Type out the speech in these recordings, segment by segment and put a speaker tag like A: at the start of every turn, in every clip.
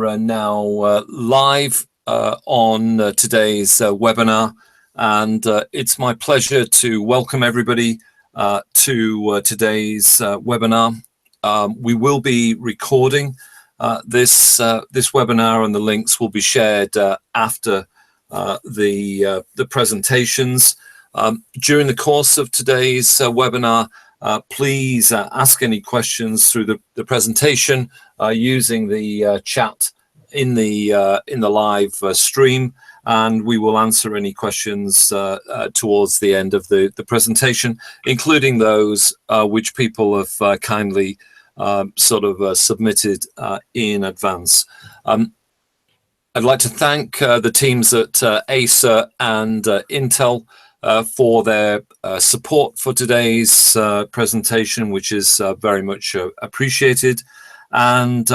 A: are now live on today's webinar, and it's my pleasure to welcome everybody to today's webinar. We will be recording this webinar, and the links will be shared after the presentations. During the course of today's webinar, please ask any questions through the presentation using the chat in the live stream, and we will answer any questions towards the end of the presentation, including those which people have kindly submitted in advance. I'd like to thank the teams at Acer and Intel for their support for today's presentation, which is very much appreciated. And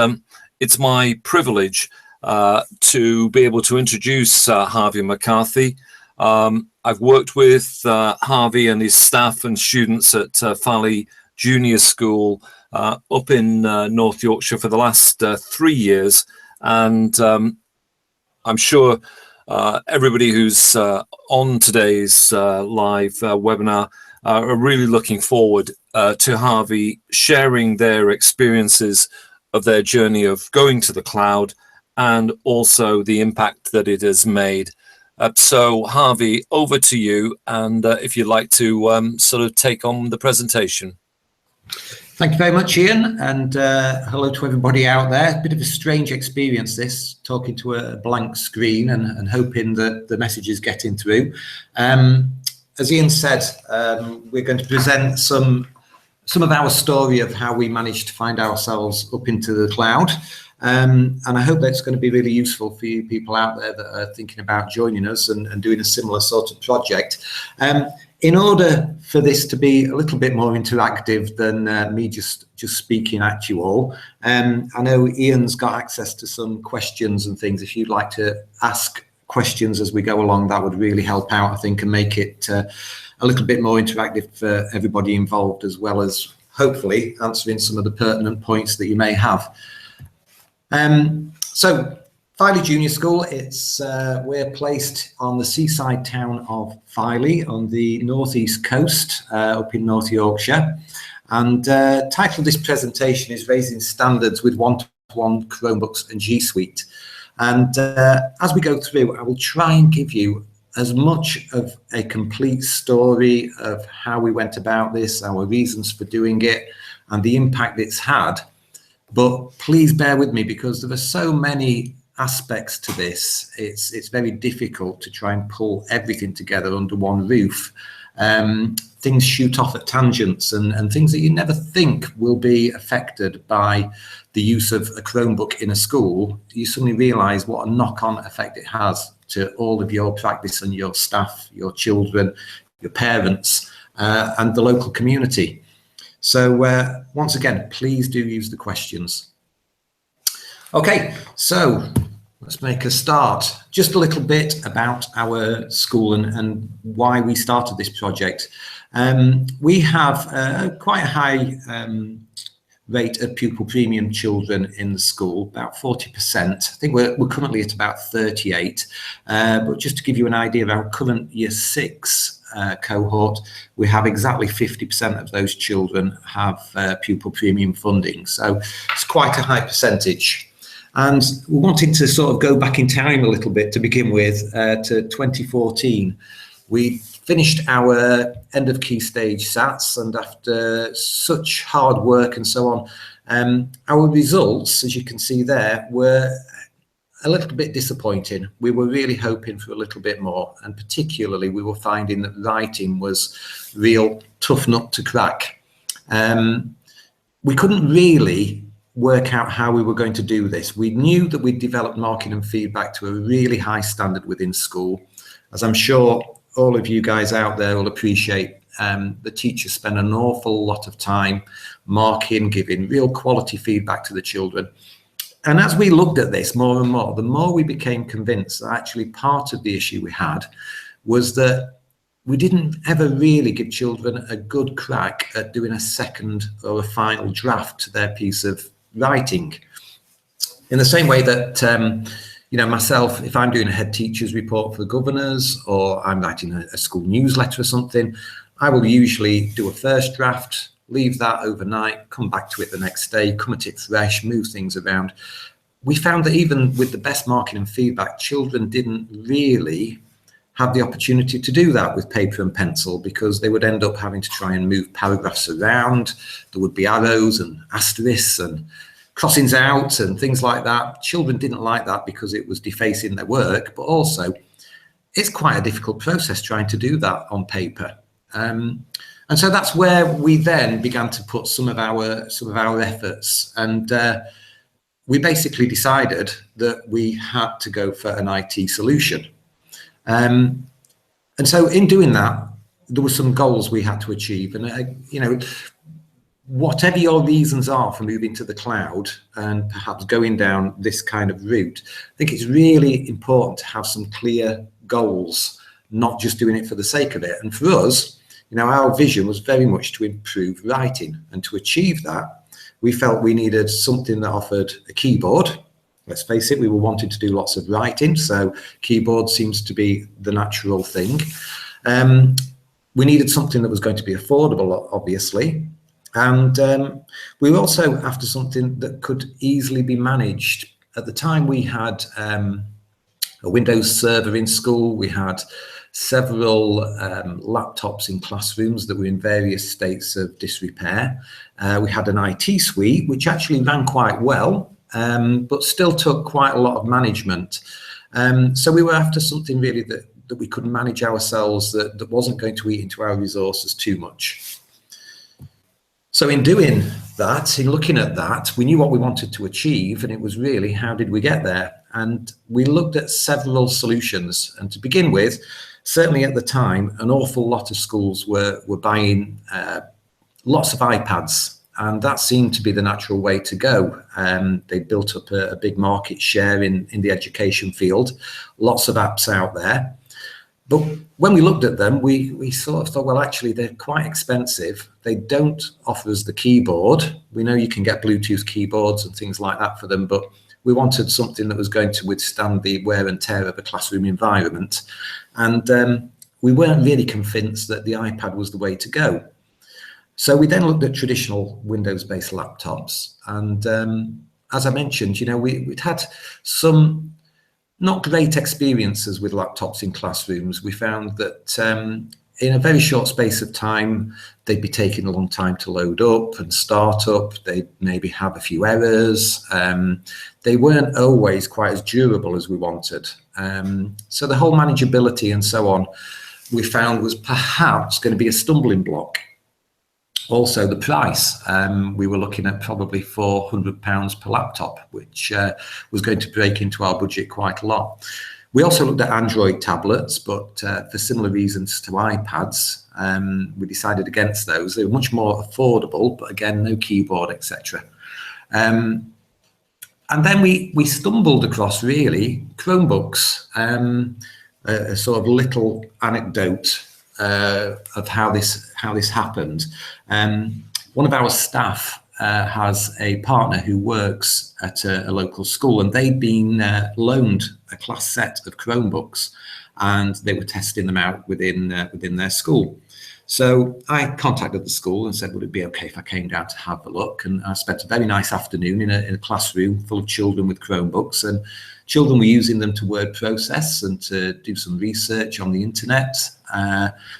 A: it's my privilege to be able to introduce Harvey McCarthy. I've worked with Harvey and his staff and students at Farley Junior School up in North Yorkshire for the last 3 years. And I'm sure everybody who's on today's live webinar are really looking forward to Harvey sharing their experiences of their journey of going to the cloud and also the impact that it has made. So Harvey, over to you, and if you'd like to take on the presentation.
B: Thank you very much, Ian, and hello to everybody out there. A bit of a strange experience, this, talking to a blank screen and hoping that the message is getting through. As Ian said, we're going to present some of our story of how we managed to find ourselves up into the cloud. And I hope that's going to be really useful for you people out there that are thinking about joining us and doing a similar sort of project. In order for this to be a little bit more interactive than me just speaking at you all, I know Ian's got access to some questions and things. If you'd like to ask questions as we go along, that would really help out, I think, and make it a little bit more interactive for everybody involved, as well as hopefully answering some of the pertinent points that you may have. So Farley Junior School, we're placed on the seaside town of Farley on the northeast coast, up in North Yorkshire. And title of this presentation is Raising Standards with One-to-One Chromebooks and G Suite. And as we go through, I will try and give you as much of a complete story of how we went about this, our reasons for doing it, and the impact it's had. But please bear with me, because there are so many aspects to this. It's very difficult to try and pull everything together under one roof. Things shoot off at tangents, and things that you never think will be affected by the use of a Chromebook in a school. You suddenly realize what a knock-on effect it has to all of your practice and your staff, your children, your parents, and the local community. So once again, please do use the questions. Okay, so let's make a start. Just a little bit about our school and why we started this project. We have quite a high rate of pupil premium children in the school, about 40%. I think we're currently at about 38. But just to give you an idea of our current year 6 cohort, we have exactly 50% of those children have pupil premium funding. So it's quite a high percentage. And we wanted to sort of go back in time a little bit to begin with, to 2014. We finished our end of key stage SATs, and after such hard work and so on, our results, as you can see there, were a little bit disappointing. We were really hoping for a little bit more, and particularly we were finding that writing was real tough nut to crack. We couldn't really work out how we were going to do this. We knew that we'd developed marking and feedback to a really high standard within school. As I'm sure all of you guys out there will appreciate, the teachers spend an awful lot of time marking, giving real quality feedback to the children. And as we looked at this more and more, the more we became convinced that actually part of the issue we had was that we didn't ever really give children a good crack at doing a second or a final draft to their piece of writing. In the same way that, myself, if I'm doing a head teacher's report for the governors, or I'm writing a school newsletter or something, I will usually do a first draft, leave that overnight, come back to it the next day, come at it fresh, move things around. We found that even with the best marking and feedback, children didn't really have the opportunity to do that with paper and pencil, because they would end up having to try and move paragraphs around. There would be arrows and asterisks and crossings out and things like that. Children didn't like that because it was defacing their work, but also it's quite a difficult process trying to do that on paper. And so that's where we then began to put some of our efforts, and we basically decided that we had to go for an IT solution. And so in doing that, there were some goals we had to achieve. And, whatever your reasons are for moving to the cloud and perhaps going down this kind of route, I think it's really important to have some clear goals, not just doing it for the sake of it. And for us, our vision was very much to improve writing. And to achieve that, we felt we needed something that offered a keyboard. Let's face it, we were wanting to do lots of writing, so keyboard seems to be the natural thing. We needed something that was going to be affordable, obviously. And we were also after something that could easily be managed. At the time, we had a Windows server in school. We had several laptops in classrooms that were in various states of disrepair. We had an IT suite, which actually ran quite well, but still took quite a lot of management. So we were after something really that we could manage ourselves, that wasn't going to eat into our resources too much. So in doing that, in looking at that, we knew what we wanted to achieve, and it was really, how did we get there? And we looked at several solutions. And to begin with, certainly at the time, an awful lot of schools were buying lots of iPads, and that seemed to be the natural way to go. They built up a big market share in the education field, lots of apps out there. But when we looked at them, we sort of thought, well, actually, they're quite expensive. They don't offer us the keyboard. We know you can get Bluetooth keyboards and things like that for them, but we wanted something that was going to withstand the wear and tear of a classroom environment. And we weren't really convinced that the iPad was the way to go. So we then looked at traditional Windows-based laptops. And as I mentioned, we'd had some not great experiences with laptops in classrooms. We found that in a very short space of time, they'd be taking a long time to load up and start up. They'd maybe have a few errors. They weren't always quite as durable as we wanted. So the whole manageability and so on, we found was perhaps going to be a stumbling block. Also, the price, we were looking at probably £400 per laptop, which was going to break into our budget quite a lot. We also looked at Android tablets, but for similar reasons to iPads, we decided against those. They were much more affordable, but again, no keyboard, etc. And then we stumbled across, really, Chromebooks, a sort of little anecdote of how this happened. One of our staff has a partner who works at a local school, and they'd been loaned a class set of Chromebooks, and they were testing them out within their school. So I contacted the school and said, would it be okay if I came down to have a look? And I spent a very nice afternoon in a classroom full of children with Chromebooks, and children were using them to word process and to do some research on the internet.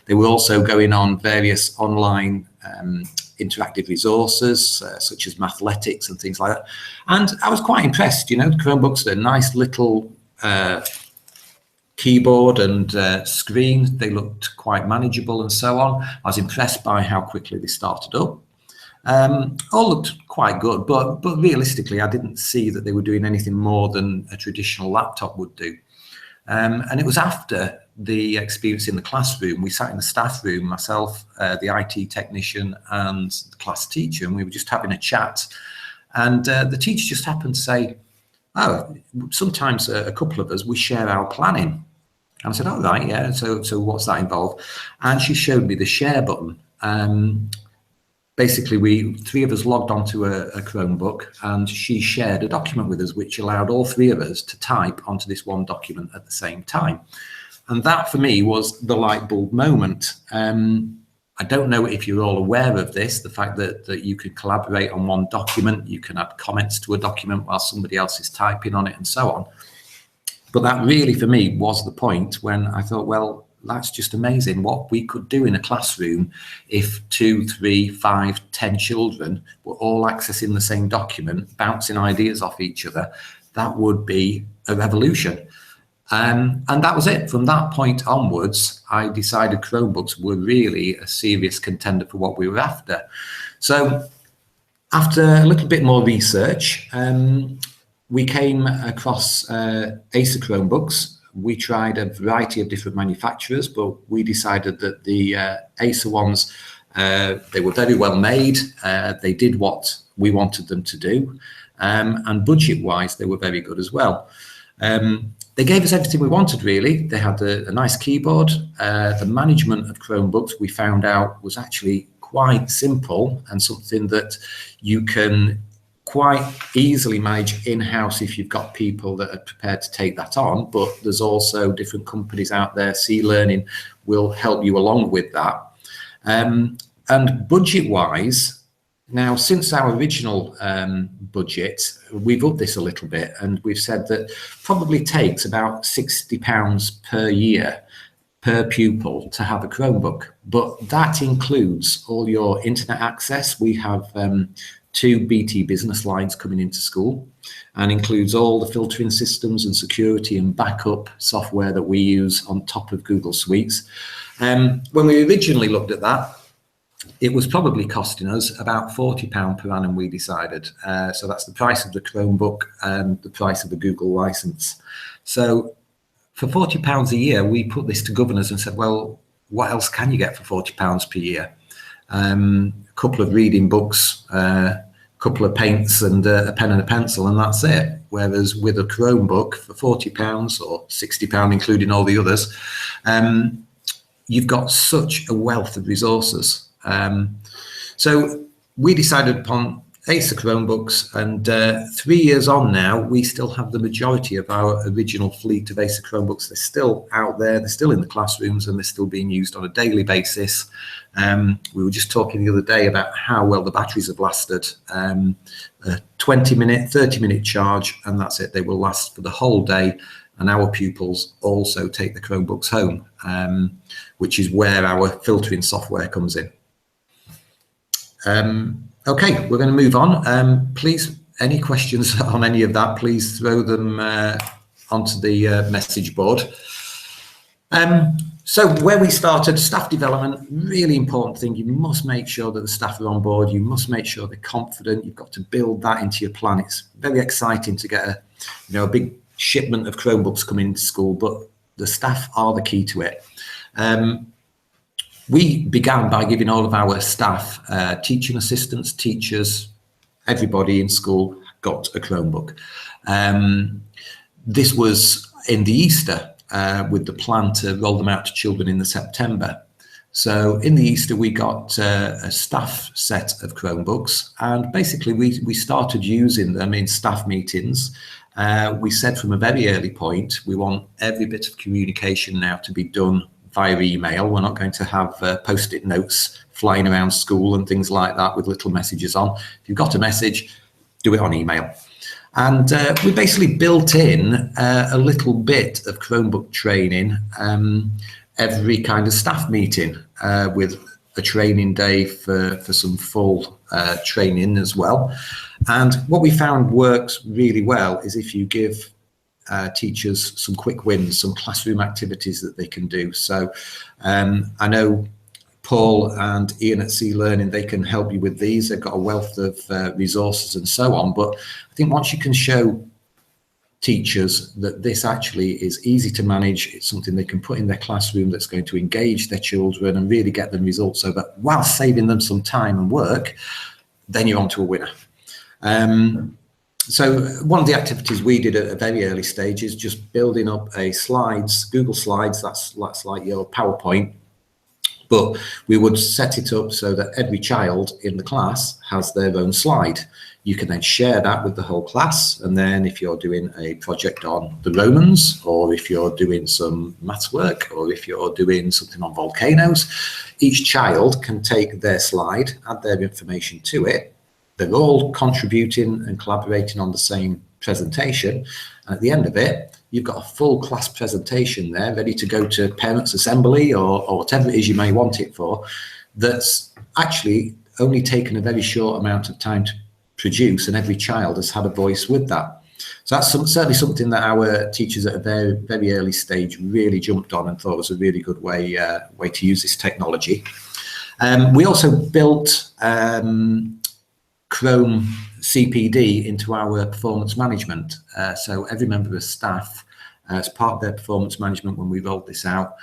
B: They were also going on various online interactive resources, such as Mathletics and things like that. And I was quite impressed. The Chromebooks are a nice little keyboard and screen. They looked quite manageable and so on. I was impressed by how quickly they started up. All looked quite good, but realistically, I didn't see that they were doing anything more than a traditional laptop would do. And it was after the experience in the classroom. We sat in the staff room, myself, the IT technician, and the class teacher, and we were just having a chat. And the teacher just happened to say, oh, sometimes a couple of us, we share our planning. And I said, oh, right, yeah, so what's that involve? And she showed me the share button. basically three of us logged onto a Chromebook, and she shared a document with us which allowed all three of us to type onto this one document at the same time. And that for me was the light bulb moment. I don't know if you're all aware of this, the fact that you can collaborate on one document, you can add comments to a document while somebody else is typing on it and so on. But that really for me was the point when I thought, well, that's just amazing what we could do in a classroom if 2, 3, 5, 10 children were all accessing the same document, bouncing ideas off each other. That would be a revolution. And that was it. From that point onwards, I decided Chromebooks were really a serious contender for what we were after. So after a little bit more research, we came across Acer Chromebooks. We tried a variety of different manufacturers, but we decided that the Acer ones, they were very well made. They did what we wanted them to do. And budget-wise, they were very good as well. They gave us everything we wanted, really. They had a nice keyboard. The management of Chromebooks, we found out, was actually quite simple and something that you can quite easily manage in-house if you've got people that are prepared to take that on. But there's also different companies out there. C-Learning will help you along with that. And budget-wise, now, since our original budget, we've upped this a little bit, and we've said that probably takes about £60 per year per pupil to have a Chromebook. But that includes all your internet access. We have 2 BT business lines coming into school, and includes all the filtering systems and security and backup software that we use on top of Google Suites. When we originally looked at that, it was probably costing us about £40 per annum, we decided. So that's the price of the Chromebook and the price of the Google license. So for £40 a year, we put this to governors and said, well, what else can you get for £40 per year? A couple of reading books, a couple of paints and a pen and a pencil, and that's it. Whereas with a Chromebook for £40 or £60, including all the others, you've got such a wealth of resources. So we decided upon Acer Chromebooks, and 3 years on now, we still have the majority of our original fleet of Acer Chromebooks. They're still out there, they're still in the classrooms, and they're still being used on a daily basis. We were just talking the other day about how well the batteries have lasted. A 20-minute, 30-minute charge, and that's it. They will last for the whole day. And our pupils also take the Chromebooks home, which is where our filtering software comes in. Okay, we're going to move on. Please, any questions on any of that, please throw them onto the message board. So where we started, staff development, really important thing. You must make sure that the staff are on board. You must make sure they're confident. You've got to build that into your plan. It's very exciting to get a big shipment of Chromebooks coming into school, but the staff are the key to it. We began by giving all of our staff, teaching assistants, teachers, everybody in school got a Chromebook. This was in the Easter with the plan to roll them out to children in the September. So in the Easter, we got a staff set of Chromebooks, and basically we started using them in staff meetings. We said from a very early point, we want every bit of communication now to be done via email. We're not going to have post-it notes flying around school and things like that with little messages on. If you've got a message, do it on email. And we basically built in a little bit of Chromebook training every kind of staff meeting with a training day for some full training as well. And what we found works really well is if you give teachers some quick wins, some classroom activities that they can do. So I know Paul and Ian at C-Learning, they can help you with these. They've got a wealth of resources and so on. But I think once you can show teachers that this actually is easy to manage, it's something they can put in their classroom that's going to engage their children and really get them results so that while saving them some time and work, then you're on to a winner. So one of the activities we did at a very early stage is just building up a slides, Google Slides, that's like your PowerPoint, But we would set it up so that every child in the class has their own slide. You can then share that with the whole class. And then if you're doing a project on the Romans, or if you're doing some maths work, or if you're doing something on volcanoes, each child can take their slide, add their information to it. They're all contributing and collaborating on the same presentation. And at the end of it, you've got a full class presentation there ready to go to parents' assembly or whatever it is you may want it for, that's actually only taken a very short amount of time to produce, and every child has had a voice with that. So that's certainly something that our teachers at a very, very early stage really jumped on and thought was a really good way to use this technology. We also built Chrome CPD into our performance management. So every member of staff, as part of their performance management when we rolled this out,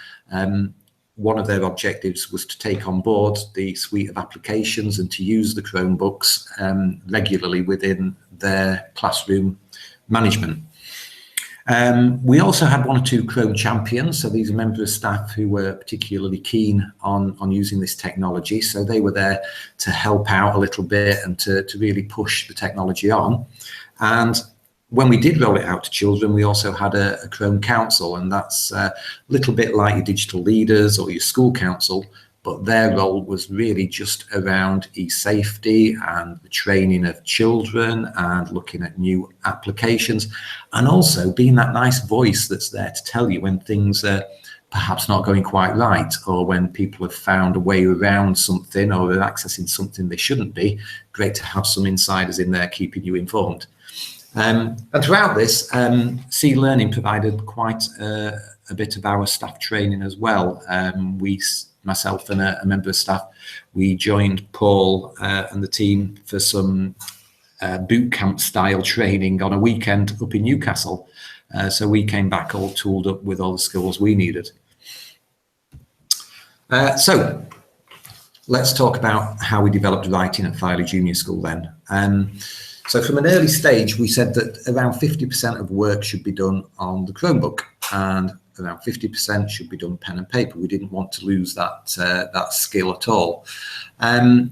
B: one of their objectives was to take on board the suite of applications and to use the Chromebooks regularly within their classroom management. We also had 1 or 2 Chrome champions. So these are members of staff who were particularly keen on using this technology. So they were there to help out a little bit and to really push the technology on. And when we did roll it out to children, we also had a Chrome council, and that's a little bit like your digital leaders or your school council, but their role was really just around e-safety and the training of children and looking at new applications, and also being that nice voice that's there to tell you when things are perhaps not going quite right, or when people have found a way around something or are accessing something they shouldn't be. Great to have some insiders in there keeping you informed. And throughout this, C Learning provided quite a bit of our staff training as well. Myself and a member of staff, we joined Paul and the team for some boot camp style training on a weekend up in Newcastle. So we came back all tooled up with all the skills we needed. So let's talk about how we developed writing at Filey Junior School then. So from an early stage, we said that around 50% of work should be done on the Chromebook, and around 50% should be done pen and paper. We didn't want to lose that skill at all. And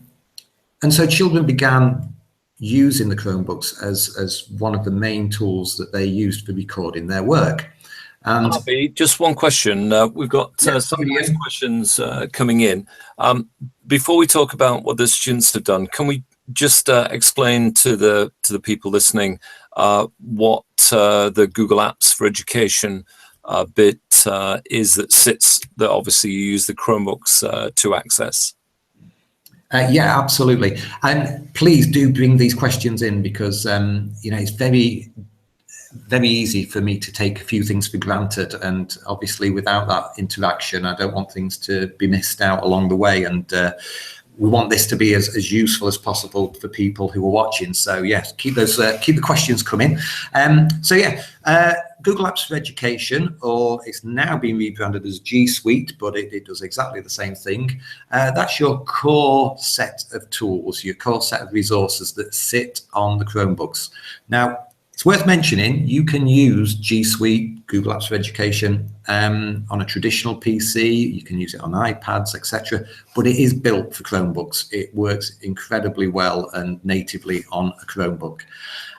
B: so children began using the Chromebooks as one of the main tools that they used for recording their work. And
A: Harvey, just one question. We've got some nice questions coming in. Before we talk about what the students have done, can we just explain to the people listening what the Google Apps for Education bit is that obviously you use the Chromebooks to access?
B: Yeah, absolutely. And please do bring these questions in, because it's very, very easy for me to take a few things for granted, and obviously without that interaction, I don't want things to be missed out along the way. And we want this to be as useful as possible for people who are watching. So yes, keep the questions coming. Google Apps for Education, or it's now been rebranded as G Suite, but it does exactly the same thing. That's your core set of tools, your core set of resources that sit on the Chromebooks. Now, it's worth mentioning you can use G Suite, Google Apps for Education, on a traditional PC. You can use it on iPads, etc. But it is built for Chromebooks. It works incredibly well and natively on a Chromebook.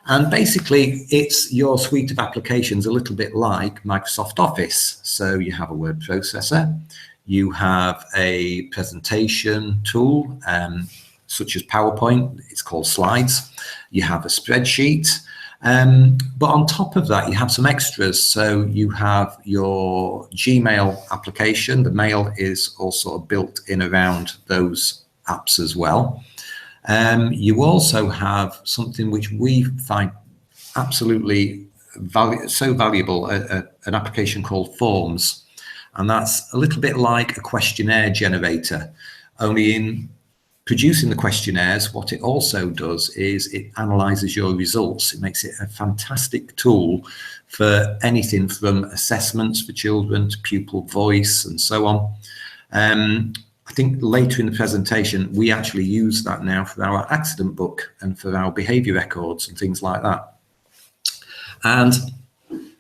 B: And basically, it's your suite of applications, a little bit like Microsoft Office. So you have a word processor, you have a presentation tool, such as PowerPoint. It's called Slides. You have a spreadsheet. But on top of that, you have some extras. So you have your Gmail application. The mail is also built in around those apps as well. You also have something which we find absolutely so valuable, an application called Forms. And that's a little bit like a questionnaire generator, only in producing the questionnaires, what it also does is it analyzes your results. It makes it a fantastic tool for anything from assessments for children to pupil voice and so on. I think later in the presentation, we actually use that now for our accident book and for our behaviour records and things like that. And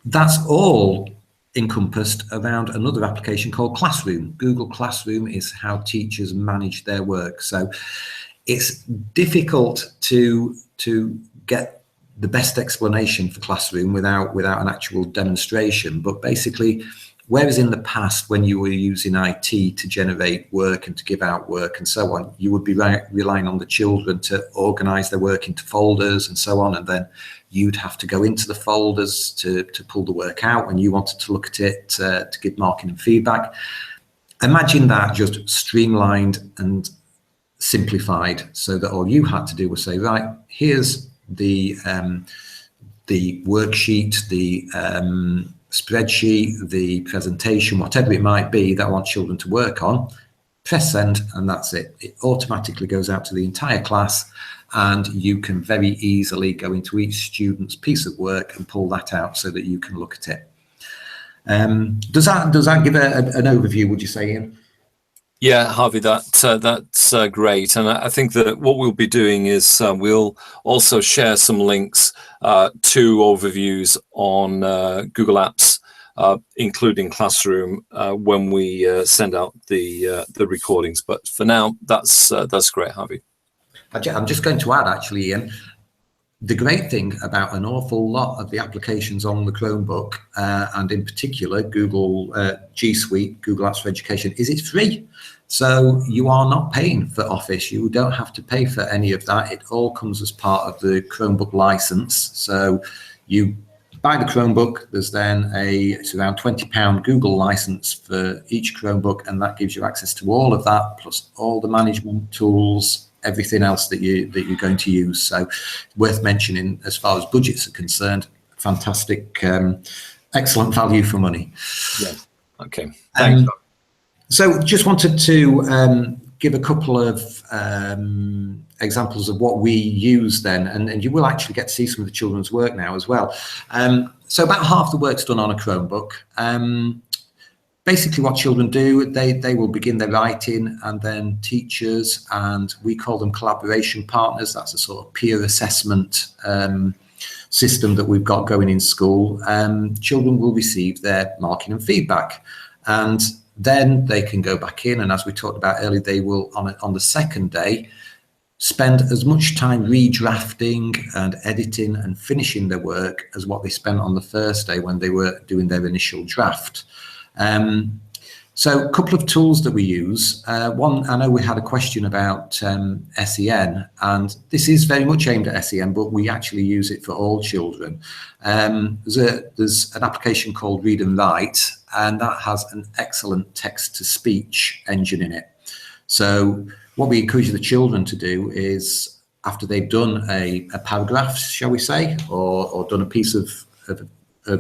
B: that's all encompassed around another application called Classroom. Google Classroom is how teachers manage their work. So it's difficult to get the best explanation for Classroom without an actual demonstration. But basically, whereas in the past, when you were using IT to generate work and to give out work and so on, you would be relying on the children to organise their work into folders and so on, and then you'd have to go into the folders to pull the work out when you wanted to look at it to give marking and feedback. Imagine that just streamlined and simplified, so that all you had to do was say, right, here's the worksheet, the spreadsheet, the presentation, whatever it might be that I want children to work on. Press send, and that's it. It automatically goes out to the entire class, and you can very easily go into each student's piece of work and pull that out so that you can look at it. Does that give an overview, would you say, Ian?
A: Yeah, Harvey, that's great. And I think that what we'll be doing is we'll also share some links to overviews on Google Apps, including Classroom, when we send out the recordings. But for now, that's great, Harvey.
B: I'm just going to add, actually, Ian, the great thing about an awful lot of the applications on the Chromebook, and in particular Google G Suite, Google Apps for Education, is it's free. So you are not paying for Office. You don't have to pay for any of that. It all comes as part of the Chromebook license. So you buy the Chromebook, there's then it's around £20 Google license for each Chromebook, and that gives you access to all of that, plus all the management tools, everything else that you're going to use. So worth mentioning as far as budgets are concerned. Fantastic, excellent value for money.
A: Yeah. Okay. Thanks.
B: So just wanted to give a couple of examples of what we use then, and you will actually get to see some of the children's work now as well. So about half the work's done on a Chromebook. Basically what children do, they will begin their writing, and then teachers, and we call them collaboration partners, that's a sort of peer assessment system that we've got going in school. Children will receive their marking and feedback, and then they can go back in, and as we talked about earlier, they will on the second day spend as much time redrafting and editing and finishing their work as what they spent on the first day when they were doing their initial draft. So a couple of tools that we use. One, I know we had a question about SEN, and this is very much aimed at SEN, but we actually use it for all children. There's an application called Read and Write, and that has an excellent text-to-speech engine in it. So what we encourage the children to do is, after they've done a paragraph, shall we say, or done a piece of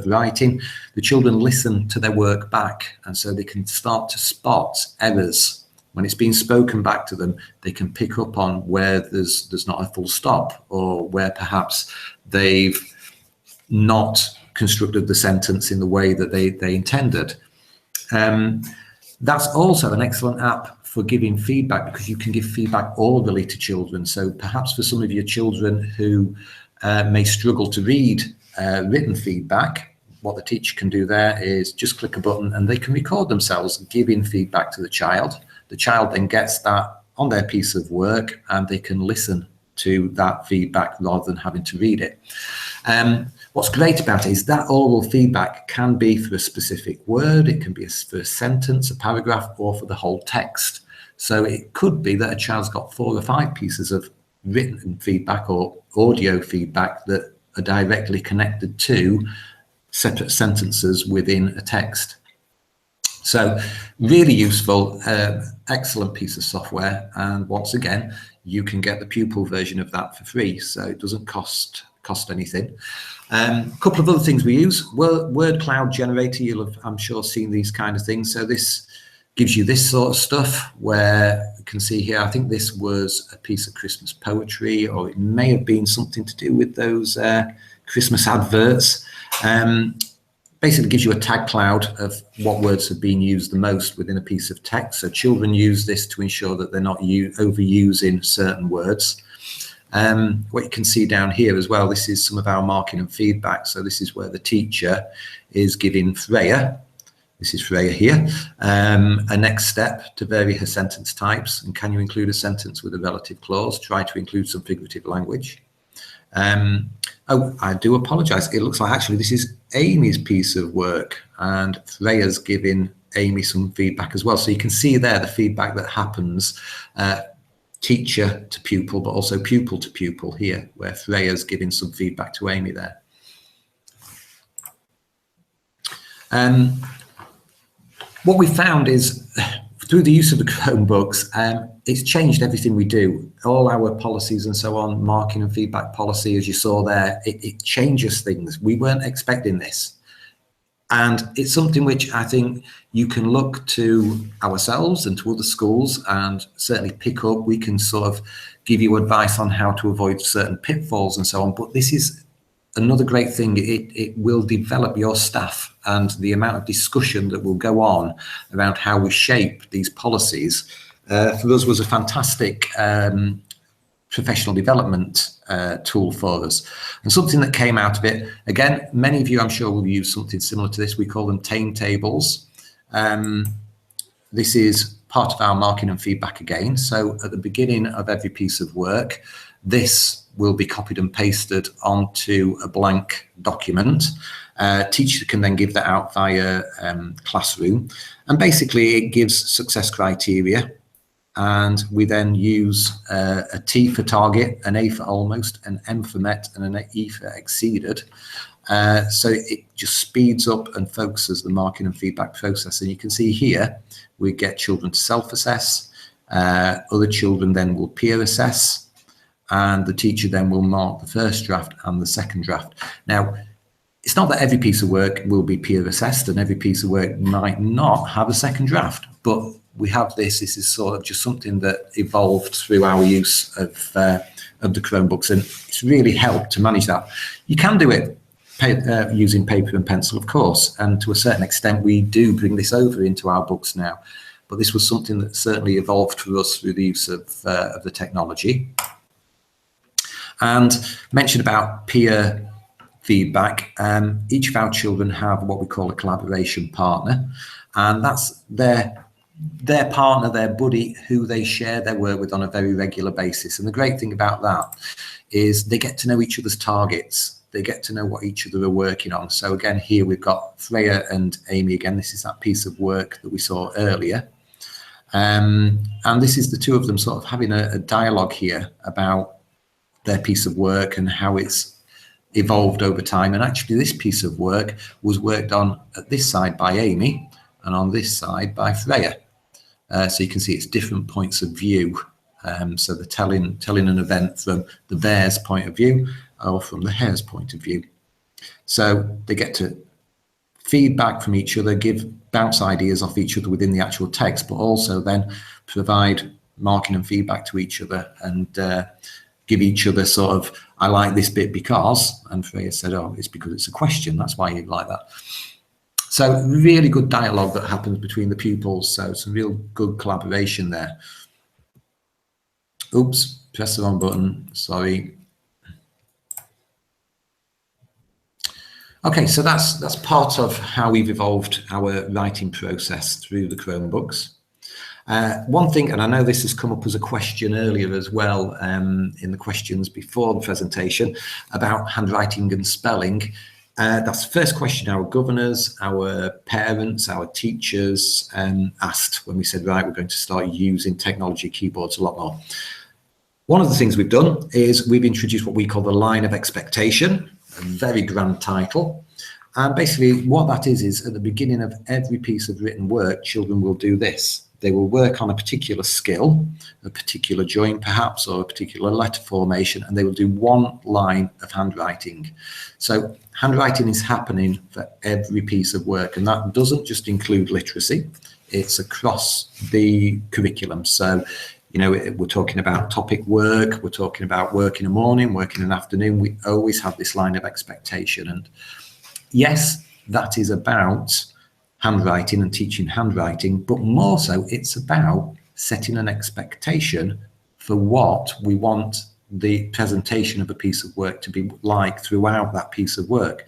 B: writing, the children listen to their work back, and so they can start to spot errors. When it's being spoken back to them, they can pick up on where there's not a full stop, or where perhaps they've not constructed the sentence in the way that they intended. That's also an excellent app for giving feedback, because you can give feedback orally to children. So perhaps for some of your children who may struggle to read written feedback, what the teacher can do there is just click a button and they can record themselves giving feedback to the child. The child then gets that on their piece of work, and they can listen to that feedback rather than having to read it. What's great about it is that oral feedback can be for a specific word, it can be for a sentence, a paragraph, or for the whole text. So it could be that a child's got 4 or 5 pieces of written feedback or audio feedback that are directly connected to separate sentences within a text. So really useful, excellent piece of software, and once again you can get the pupil version of that for free, so it doesn't cost anything. A couple of other things we use: word cloud generator. You'll have, I'm sure, seen these kind of things. So this gives you this sort of stuff, where you can see here, I think this was a piece of Christmas poetry, or it may have been something to do with those Christmas adverts. Basically gives you a tag cloud of what words have been used the most within a piece of text. So children use this to ensure that they're not overusing certain words. What you can see down here as well, this is some of our marking and feedback. So this is where the teacher is giving Freya This is Freya here. A next step to vary her sentence types. And can you include a sentence with a relative clause? Try to include some figurative language. Oh, I do apologise. It looks like actually this is Amy's piece of work, and Freya's giving Amy some feedback as well. So you can see there the feedback that happens, teacher to pupil, but also pupil to pupil here, where Freya's giving some feedback to Amy there. What we found is through the use of the Chromebooks, it's changed everything we do. All our policies and so on, marking and feedback policy, as you saw there, it changes things. We weren't expecting this. And it's something which I think you can look to ourselves and to other schools and certainly pick up. We can sort of give you advice on how to avoid certain pitfalls and so on. But this is another great thing. It will develop your staff, and the amount of discussion that will go on around how we shape these policies for us was a fantastic professional development tool for us, and something that came out of it. Again, many of you I'm sure will use something similar to this. We call them tame tables. This is part of our marking and feedback again. So at the beginning of every piece of work, this will be copied and pasted onto a blank document. Teacher can then give that out via Classroom, and basically it gives success criteria, and we then use a T for target, an A for almost, an M for met, and an E for exceeded. So it just speeds up and focuses the marking and feedback process. And you can see here we get children to self-assess, other children then will peer assess, and the teacher then will mark the first draft and the second draft. Now, it's not that every piece of work will be peer assessed and every piece of work might not have a second draft, but we have this. This is sort of just something that evolved through our use of the Chromebooks, and it's really helped to manage that. You can do it using paper and pencil, of course, and to a certain extent we do bring this over into our books now, but this was something that certainly evolved for us through the use of the technology. And mentioned about peer feedback, each of our children have what we call a collaboration partner, and that's their partner, their buddy, who they share their work with on a very regular basis. And the great thing about that is they get to know each other's targets. They get to know what each other are working on. So again, here we've got Freya and Amy again. This is that piece of work that we saw earlier. And this is the two of them sort of having a dialogue here about their piece of work and how it's evolved over time. And actually this piece of work was worked on at this side by Amy and on this side by Freya. So you can see it's different points of view. So they're telling an event from the bear's point of view or from the hare's point of view. So they get to feedback from each other, bounce ideas off each other within the actual text, but also then provide marking and feedback to each other and give each other sort of, I like this bit because, and Freya said, oh, it's because it's a question. That's why you like that. So really good dialogue that happens between the pupils. So some real good collaboration there. Oops, press the wrong button, sorry. Okay, so that's part of how we've evolved our writing process through the Chromebooks. One thing, and I know this has come up as a question earlier as well in the questions before the presentation about handwriting and spelling. That's the first question our governors, our parents, our teachers asked when we said, right, we're going to start using technology keyboards a lot more. One of the things we've done is we've introduced what we call the line of expectation, a very grand title. And basically what that is at the beginning of every piece of written work, children will do this. They will work on a particular skill, a particular joint perhaps, or a particular letter formation, and they will do one line of handwriting. So handwriting is happening for every piece of work, and that doesn't just include literacy, it's across the curriculum. So, you know, we're talking about topic work, we're talking about work in the morning, work in an afternoon. We always have this line of expectation. And yes, that is about handwriting and teaching handwriting, but more so it's about setting an expectation for what we want the presentation of a piece of work to be like throughout that piece of work.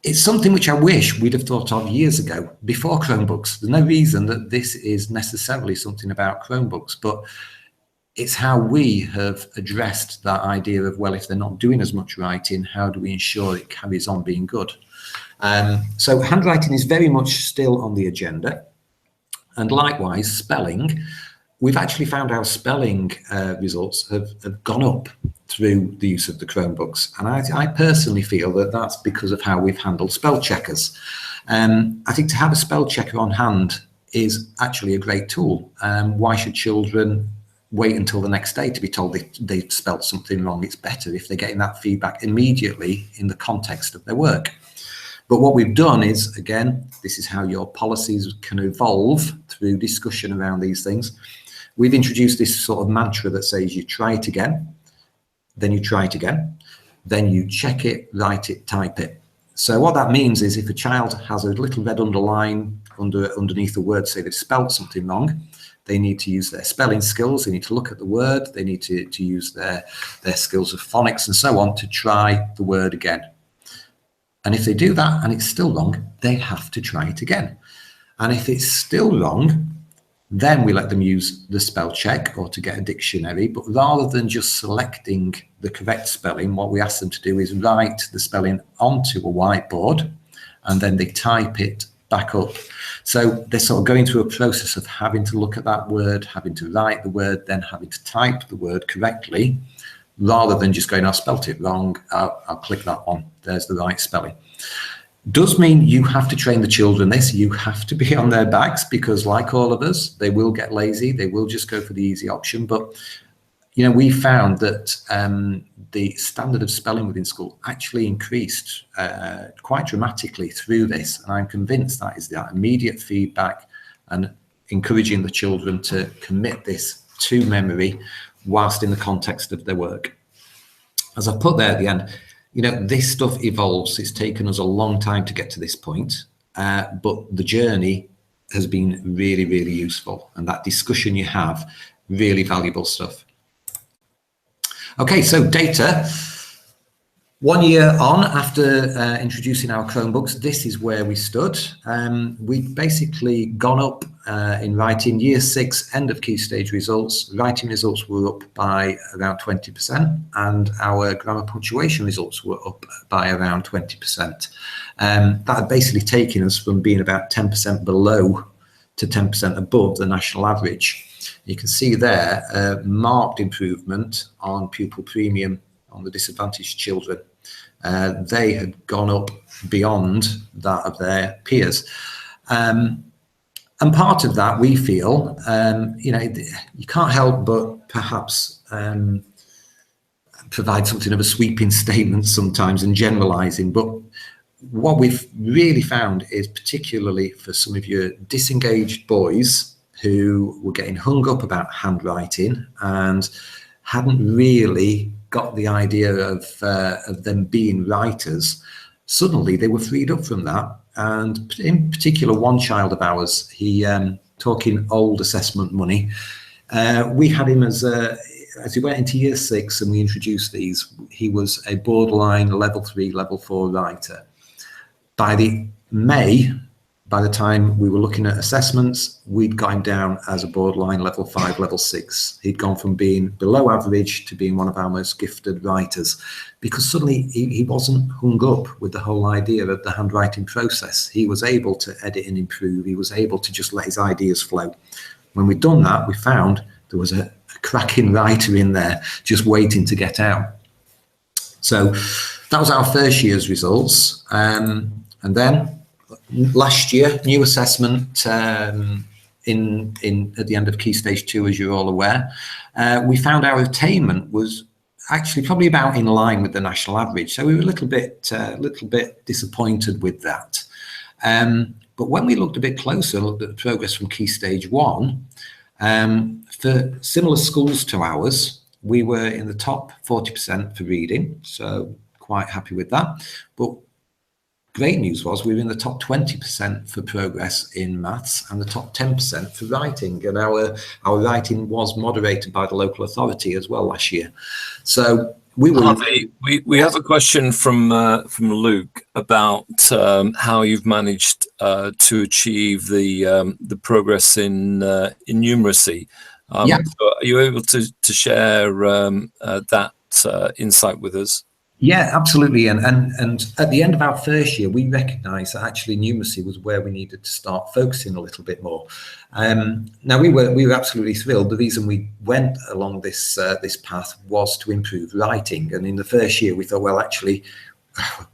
B: It's something which I wish we'd have thought of years ago, before Chromebooks. There's no reason that this is necessarily something about Chromebooks, but it's how we have addressed that idea of, well, if they're not doing as much writing, how do we ensure it carries on being good? So handwriting is very much still on the agenda. And likewise, spelling. We've actually found our spelling results have gone up through the use of the Chromebooks. And I personally feel that that's because of how we've handled spell checkers. I think to have a spell checker on hand is actually a great tool. Why should children wait until the next day to be told they've spelt something wrong? It's better if they're getting that feedback immediately in the context of their work. But what we've done is, again, this is how your policies can evolve through discussion around these things. We've introduced this sort of mantra that says you try it again, then you try it again, then you check it, write it, type it. So what that means is if a child has a little red underline underneath the word, say they've spelled something wrong, they need to use their spelling skills, they need to look at the word, they need to use their skills of phonics and so on to try the word again. And if they do that and it's still wrong, they have to try it again. And if it's still wrong, then we let them use the spell check or to get a dictionary. But rather than just selecting the correct spelling, what we ask them to do is write the spelling onto a whiteboard and then they type it back up. So they're sort of going through a process of having to look at that word, having to write the word, then having to type the word correctly, rather than just going, I spelt it wrong, I'll click that one, there's the right spelling. Does mean you have to train the children this, you have to be on their backs, because like all of us, they will get lazy, they will just go for the easy option. But you know, we found that the standard of spelling within school actually increased quite dramatically through this, and I'm convinced that is that immediate feedback and encouraging the children to commit this to memory whilst in the context of their work. As I've put there at the end, you know, this stuff evolves. It's taken us a long time to get to this point, but the journey has been really, really useful. And that discussion you have, really valuable stuff. Okay, so data. 1 year on after introducing our Chromebooks, this is where we stood. We'd basically gone up in writing. Year 6 end of key stage results, writing results were up by around 20%, and our grammar punctuation results were up by around 20%. That had basically taken us from being about 10% below to 10% above the national average. You can see there a marked improvement on pupil premium on the disadvantaged children. They had gone up beyond that of their peers. And part of that, we feel, you know, you can't help but perhaps provide something of a sweeping statement sometimes and generalizing. But what we've really found is, particularly for some of your disengaged boys who were getting hung up about handwriting and hadn't really got the idea of them being writers, suddenly they were freed up from that. And in particular, one child of ours, he talking old assessment money, we had him as he went into year 6 and we introduced these, he was a borderline level 3, level 4 writer. By the May, by the time we were looking at assessments, we'd got him down as a borderline level 5, level 6. He'd gone from being below average to being one of our most gifted writers, because suddenly he wasn't hung up with the whole idea of the handwriting process. He was able to edit and improve. He was able to just let his ideas flow. When we'd done that, we found there was a cracking writer in there just waiting to get out. So that was our first year's results. And then last year, new assessment at the end of Key Stage 2, as you're all aware, we found our attainment was actually probably about in line with the national average. So we were a little bit disappointed with that. But when we looked a bit closer, looked at the progress from Key Stage 1, for similar schools to ours, we were in the top 40% for reading, so quite happy with that. But great news was we were in the top 20% for progress in maths and the top 10% for writing. And our writing was moderated by the local authority as well last year. So we were.
A: Harvey, we have a question from Luke about how you've managed to achieve the progress in numeracy.
B: Yeah.
A: So are you able to share that insight with us?
B: Yeah, absolutely. And at the end of our first year, we recognised that actually numeracy was where we needed to start focusing a little bit more. Now we were absolutely thrilled. The reason we went along this path was to improve writing. And in the first year, we thought, well, actually,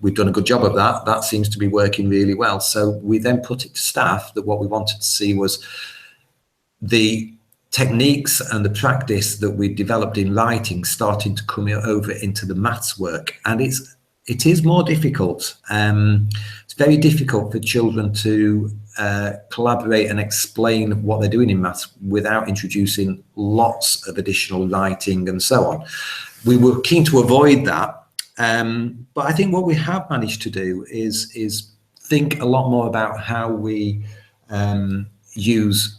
B: we've done a good job of that. That seems to be working really well. So we then put it to staff that what we wanted to see was the techniques and the practice that we developed in writing starting to come over into the maths work, and it is more difficult. It's very difficult for children to collaborate and explain what they're doing in maths without introducing lots of additional writing and so on. We were keen to avoid that, but I think what we have managed to do is think a lot more about how we use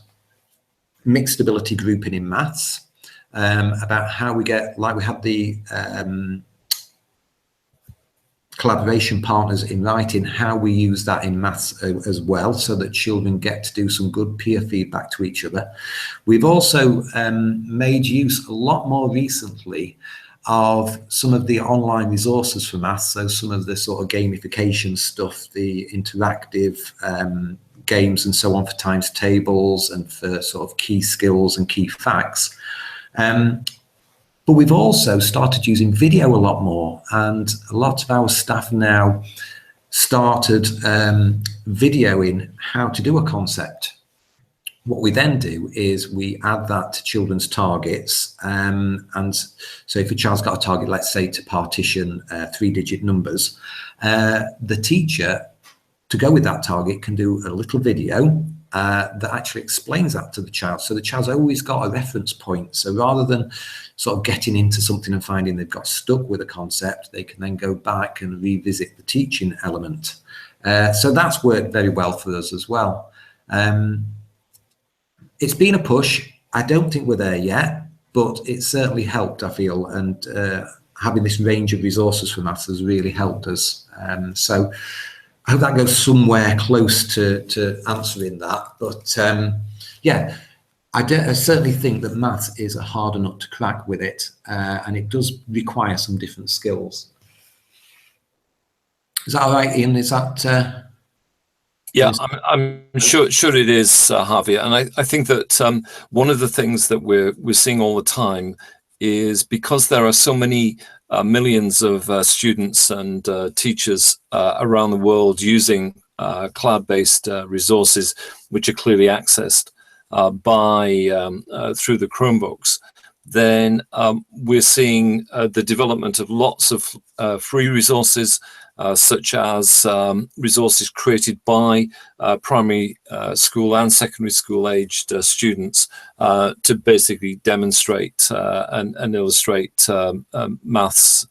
B: mixed ability grouping in maths, about how we get, like we had the collaboration partners in writing, how we use that in maths as well, so that children get to do some good peer feedback to each other. We've also made use a lot more recently of some of the online resources for maths, so some of the sort of gamification stuff, the interactive games and so on for times tables and for sort of key skills and key facts. But we've also started using video a lot more, and a lot of our staff now started videoing how to do a concept. What we then do is we add that to children's targets. And so if a child's got a target, let's say to partition 3-digit numbers, the teacher, to go with that target, can do a little video that actually explains that to the child. So the child's always got a reference point. So rather than sort of getting into something and finding they've got stuck with a concept, they can then go back and revisit the teaching element. So that's worked very well for us as well. It's been a push. I don't think we're there yet, but it's certainly helped, I feel. And having this range of resources for maths has really helped us. So I hope that goes somewhere close to answering that. But yeah, I certainly think that maths is a harder nut to crack with it, and it does require some different skills. Is that all right, Ian? Is that...
A: Yeah, I'm sure it is, Harvey. And I think that one of the things that we're seeing all the time is, because there are so many millions of students and teachers around the world using cloud-based resources, which are clearly accessed through the Chromebooks, then we're seeing the development of lots of free resources, such as resources created by primary school and secondary school aged students to basically demonstrate and illustrate maths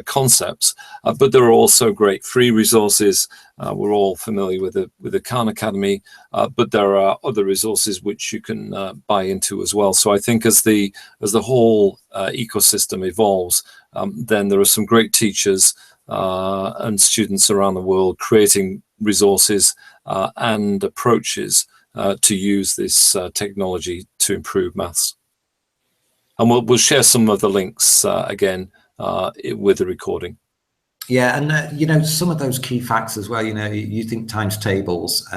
A: concepts. But there are also great free resources. We're all familiar with the Khan Academy, but there are other resources which you can buy into as well. So I think as the whole ecosystem evolves, then there are some great teachers and students around the world creating resources and approaches to use this technology to improve maths. And we'll share some of the links again with the recording.
B: Yeah, and you know, some of those key facts as well, you know, you think times tables,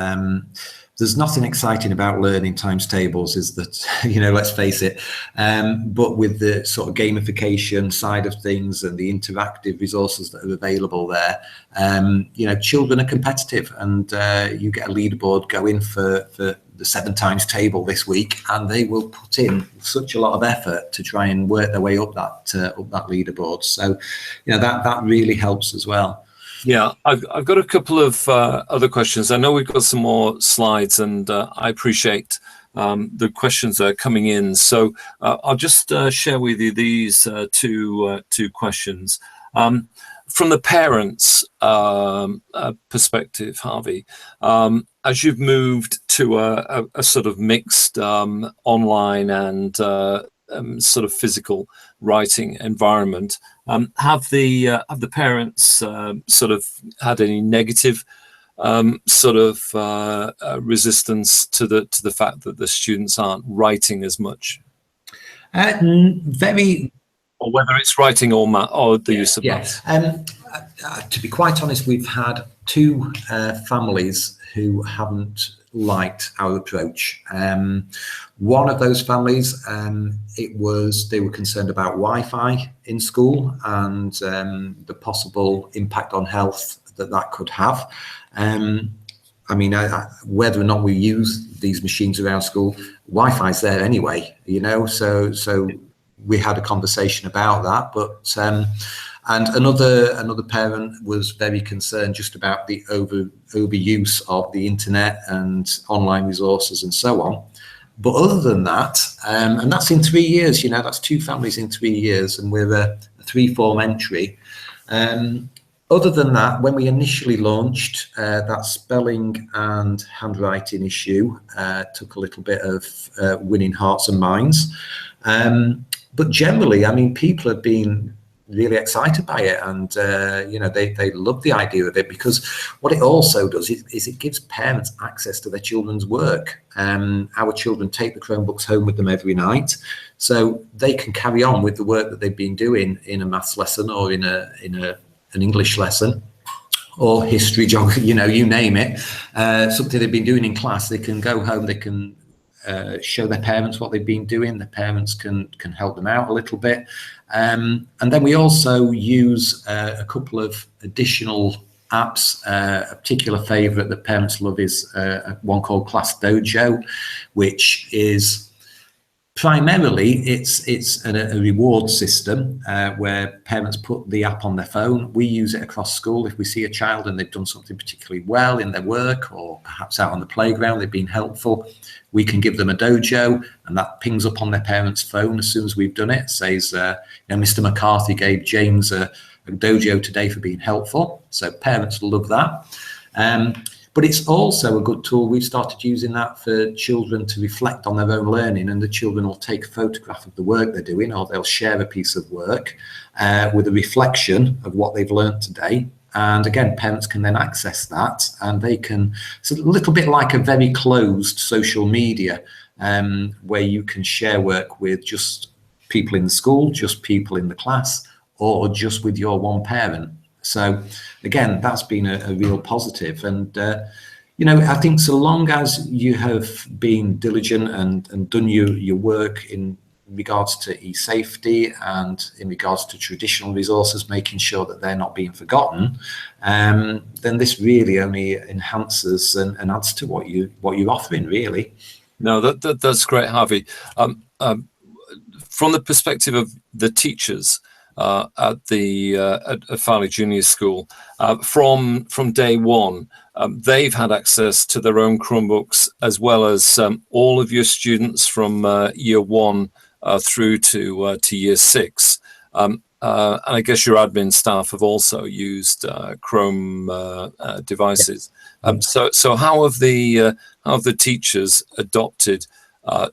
B: there's nothing exciting about learning times tables, is that, you know, let's face it, but with the sort of gamification side of things and the interactive resources that are available there, you know, children are competitive, and you get a leaderboard going for the 7 times table this week, and they will put in such a lot of effort to try and work their way up that leaderboard. So, you know, that really helps as well.
A: Yeah, I've got a couple of other questions. I know we've got some more slides, and I appreciate the questions that are coming in. So I'll just share with you these two questions. From the parents' perspective, Harvey, as you've moved to a sort of mixed online and sort of physical writing environment. Have the parents sort of had any negative resistance to the fact that the students aren't writing as much?
B: Very.
A: Or whether it's writing or the use of maths?
B: To be quite honest, we've had two families who haven't liked our approach. One of those families, they were concerned about Wi-Fi in school and the possible impact on health that could have. I mean, whether or not we use these machines around school, Wi-Fi's there anyway, you know, so we had a conversation about that, but and another parent was very concerned just about the overuse of the internet and online resources and so on. But other than that, and that's in 3 years, you know, that's two families in 3 years, and we're a 3-form entry. Other than that, when we initially launched, that spelling and handwriting issue took a little bit of winning hearts and minds. But generally, I mean, people have been really excited by it, and you know, they love the idea of it, because what it also does is it gives parents access to their children's work. Our children take the Chromebooks home with them every night, so they can carry on with the work that they've been doing in a maths lesson or in an English lesson or history, geography, you know, you name it. Something they've been doing in class, they can go home, they can show their parents what they've been doing. The parents can help them out a little bit. And then we also use a couple of additional apps. A particular favorite that parents love is one called Class Dojo, which is primarily it's a reward system where parents put the app on their phone. We use it across school. If we see a child and they've done something particularly well in their work, or perhaps out on the playground, they've been helpful, we can give them a dojo, and that pings up on their parents' phone as soon as we've done it. It says, you know, Mr. McCarthy gave James a dojo today for being helpful. So parents love that. But it's also a good tool. We've started using that for children to reflect on their own learning, and the children will take a photograph of the work they're doing, or they'll share a piece of work with a reflection of what they've learned today. And again, parents can then access that, and they can, it's a little bit like a very closed social media where you can share work with just people in the school, just people in the class, or just with your one parent. So again, that's been a real positive. And, you know, I think so long as you have been diligent and done your work in regards to e-safety and in regards to traditional resources, making sure that they're not being forgotten, then this really only enhances and adds to what you're offering, really.
A: No, that's great, Harvey. From the perspective of the teachers, at Farley Junior School, from day one, they've had access to their own Chromebooks, as well as all of your students from year 1 through to year 6. And I guess your admin staff have also used Chrome devices. So how have the teachers adopted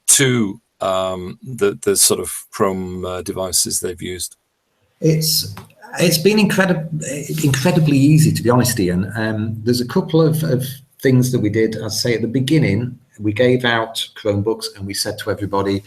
A: to the sort of Chrome devices they've used?
B: It's been incredibly easy, to be honest, Ian. There's a couple of things that we did. I'd say at the beginning, we gave out Chromebooks and we said to everybody,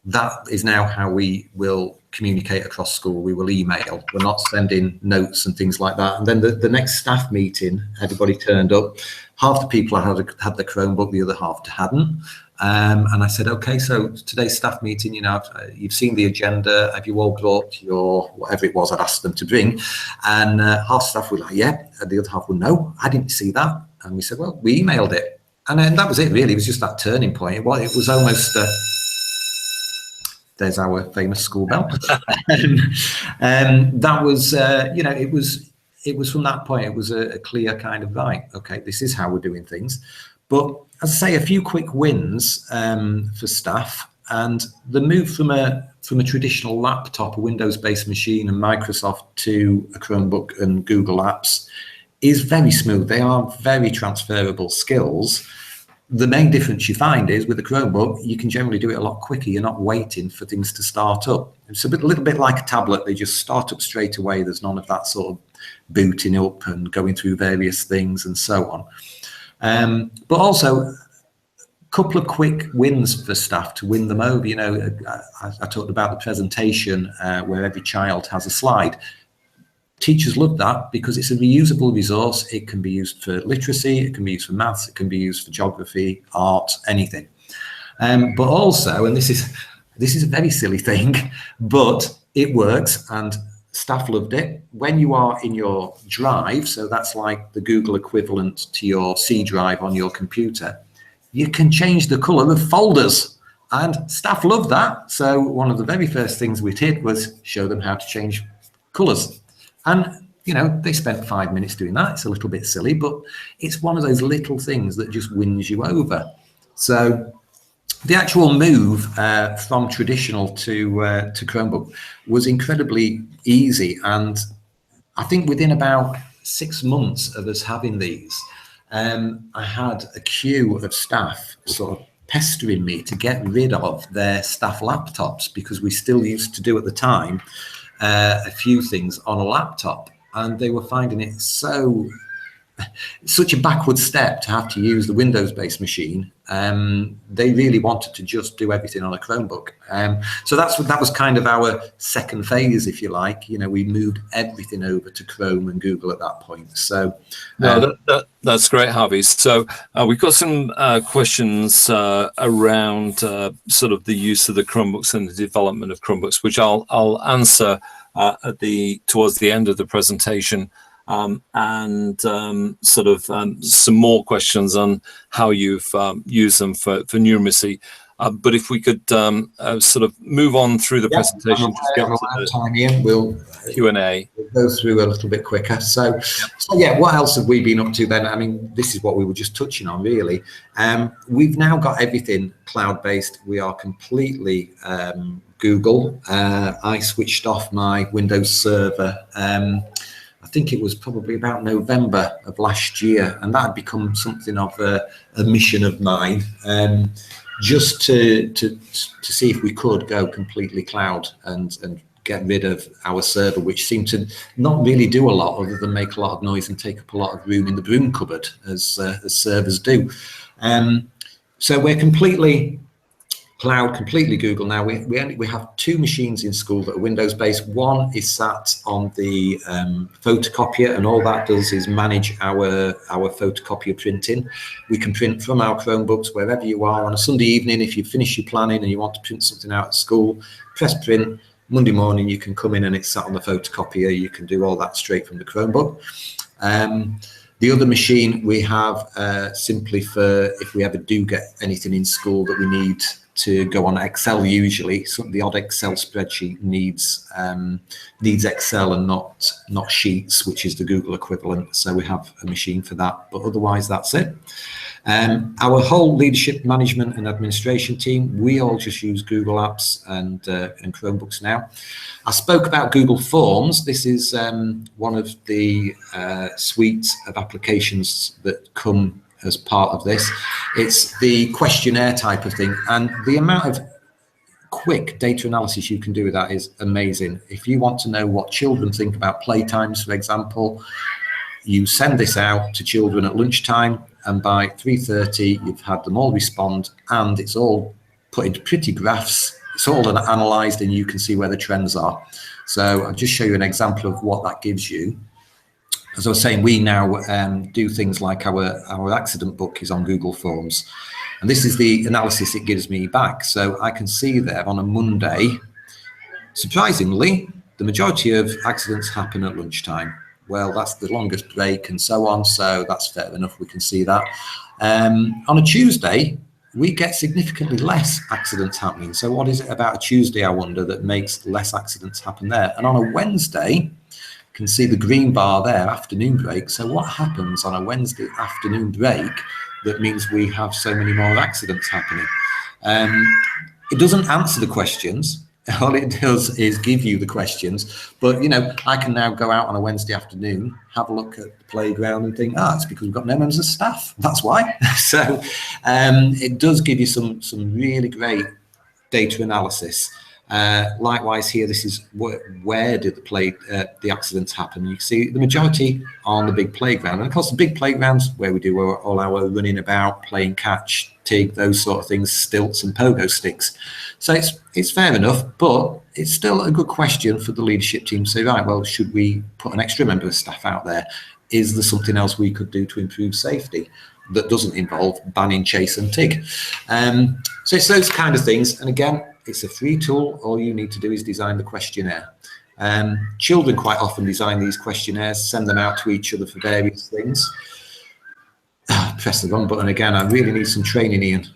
B: that is now how we will communicate across school. We will email. We're not sending notes and things like that. And then the next staff meeting, everybody turned up. Half the people had the Chromebook, the other half hadn't. And I said, okay, so today's staff meeting, you know, you've seen the agenda. Have you all brought your, whatever it was I'd asked them to bring? And half staff were like, yeah. And the other half were, no, I didn't see that. And we said, well, we emailed it. And then that was it, really. It was just that turning point. Well, it was almost, there's our famous school bell. That was, you know, it was from that point, it was a clear kind of, right, okay, this is how we're doing things. But as I say, a few quick wins for staff, and the move from a traditional laptop, a Windows-based machine and Microsoft, to a Chromebook and Google Apps is very smooth. They are very transferable skills. the main difference you find is with the Chromebook, you can generally do it a lot quicker. You're not waiting for things to start up. It's a little bit like a tablet. They just start up straight away. There's none of that sort of booting up and going through various things and so on. But also, a couple of quick wins for staff to win them over. You know, I talked about the presentation where every child has a slide. Teachers love that because it's a reusable resource. It can be used for literacy, it can be used for maths, it can be used for geography, art, anything. But also, and this is a very silly thing, but it works and staff loved it. When you are in your drive, so that's like the Google equivalent to your C drive on your computer, you can change the color of folders, and staff love that. So one of the very first things we did was show them how to change colors. And, you know, they spent 5 minutes doing that. It's a little bit silly, but it's one of those little things that just wins you over. So the actual move from traditional to Chromebook was incredibly easy. And I think within about 6 months of us having these, I had a queue of staff sort of pestering me to get rid of their staff laptops, because we still used to do at the time a few things on a laptop, and they were finding it such a backward step to have to use the Windows-based machine. They really wanted to just do everything on a Chromebook. So that was kind of our second phase, if you like. You know, we moved everything over to Chrome and Google at that point. So
A: no, that's great, Harvey. So we've got some questions around sort of the use of the Chromebooks and the development of Chromebooks, which I'll answer towards the end of the presentation. And sort of some more questions on how you've used them for numeracy. But if we could sort of move on through the presentation, just get to the
B: time here. We'll
A: Q&A.
B: We'll go through a little bit quicker. So yeah, what else have we been up to then? I mean, this is what we were just touching on, really. We've now got everything cloud-based. We are completely Google. I switched off my Windows server. I think it was probably about November of last year, and that had become something of a mission of mine, just to see if we could go completely cloud and get rid of our server, which seemed to not really do a lot other than make a lot of noise and take up a lot of room in the broom cupboard, as servers do. So we're completely cloud, completely Google now. We have 2 machines in school that are Windows based. One is sat on the photocopier, and all that does is manage our photocopier printing. We can print from our Chromebooks wherever you are on a Sunday evening. If you finish your planning and you want to print something out at school, press print. Monday morning you can come in and it's sat on the photocopier. You can do all that straight from the Chromebook. The other machine we have simply for if we ever do get anything in school that we need to go on Excel. Usually, so the odd Excel spreadsheet needs Excel and not Sheets, which is the Google equivalent. So we have a machine for that, but otherwise that's it. Our whole leadership, management and administration team, we all just use Google Apps and Chromebooks now. I spoke about Google Forms. This is one of the suites of applications that come as part of this. It's the questionnaire type of thing, and the amount of quick data analysis you can do with that is amazing. If you want to know what children think about playtimes, for example, you send this out to children at lunchtime, and by 3:30 you've had them all respond, and it's all put into pretty graphs. It's all analysed, and you can see where the trends are. So I'll just show you an example of what that gives you. As I was saying, we now do things like our accident book is on Google Forms, and this is the analysis it gives me back. So I can see there on a Monday, surprisingly, the majority of accidents happen at lunchtime. Well, that's the longest break and so on, so that's fair enough, we can see that. On a Tuesday, we get significantly less accidents happening. So what is it about a Tuesday, I wonder, that makes less accidents happen there? And on a Wednesday, can see the green bar there, afternoon break. So what happens on a Wednesday afternoon break that means we have so many more accidents happening? It doesn't answer the questions. all it does is give you the questions. But, you know, I can now go out on a Wednesday afternoon, have a look at the playground and think, it's because we've got no members of staff. That's why. So it does give you some really great data analysis. Likewise here, this is where did the accidents happen. You can see the majority on the big playground, and of course the big playgrounds where we do all our running about, playing catch, tig, those sort of things, stilts and pogo sticks. So it's fair enough, but it's still a good question for the leadership team to say, right, well, should we put an extra member of staff out there? Is there something else we could do to improve safety that doesn't involve banning chase and tig? So it's those kind of things, and again, it's a free tool. All you need to do is design the questionnaire. Children quite often design these questionnaires, send them out to each other for various things. Press the wrong button again. I really need some training, Ian.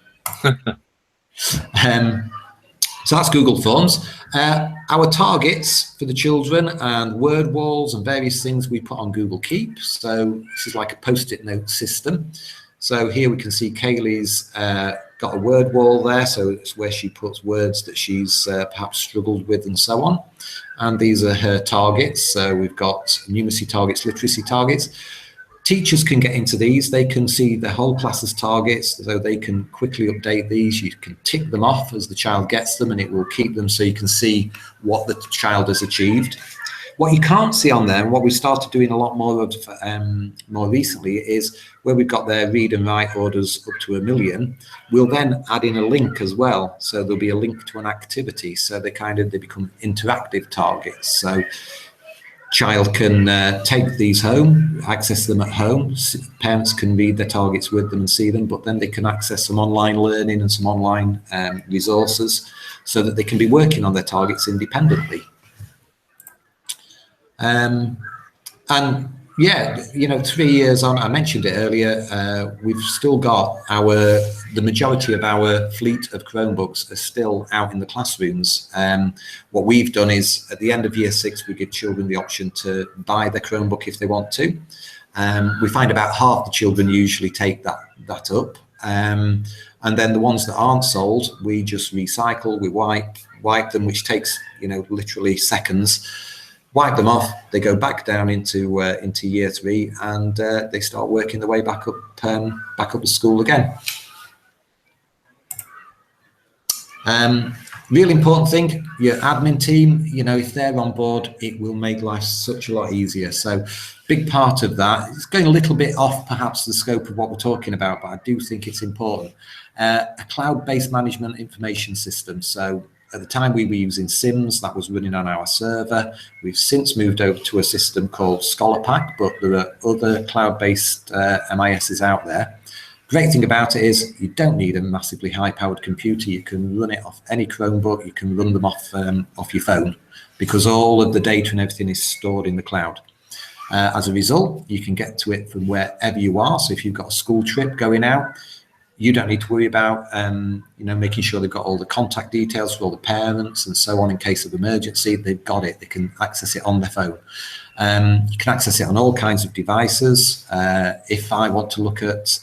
B: So that's Google Forms. Our targets for the children and word walls and various things we put on Google Keep. So this is like a post-it note system. So here we can see Kaylee's got a word wall there, so it's where she puts words that she's perhaps struggled with and so on. And these are her targets. So we've got numeracy targets, literacy targets. Teachers can get into these. They can see the whole class's targets, so they can quickly update these. You can tick them off as the child gets them, and it will keep them so you can see what the child has achieved. What you can't see on there, and what we started doing a lot more of more recently, is where we've got their read and write orders up to 1 million, we'll then add in a link as well. So there'll be a link to an activity. So they become interactive targets. So child can take these home, access them at home. Parents can read their targets with them and see them, but then they can access some online learning and some online resources so that they can be working on their targets independently. And yeah, you know, 3 years on, I mentioned it earlier, we've still got the majority of our fleet of Chromebooks are still out in the classrooms. What we've done is at the end of year 6, we give children the option to buy their Chromebook if they want to. We find about half the children usually take that up. And then the ones that aren't sold, we just recycle, we wipe them, which takes, you know, literally seconds. Wipe them off, they go back down into year 3, and they start working their way back up to school again. Real important thing, your admin team, you know, if they're on board, it will make life such a lot easier. So big part of that, it's going a little bit off perhaps the scope of what we're talking about, but I do think it's important. A cloud-based management information system. So at the time we were using Sims, that was running on our server. We've since moved over to a system called ScholarPack, but there are other cloud-based MISs out there. Great thing about it is you don't need a massively high-powered computer. You can run it off any Chromebook. You can run them off your phone, because all of the data and everything is stored in the cloud. As a result, you can get to it from wherever you are. So if you've got a school trip going out, you don't need to worry about you know, making sure they've got all the contact details for all the parents and so on in case of emergency. They've got it. They can access it on their phone. You can access it on all kinds of devices. If I want to look at,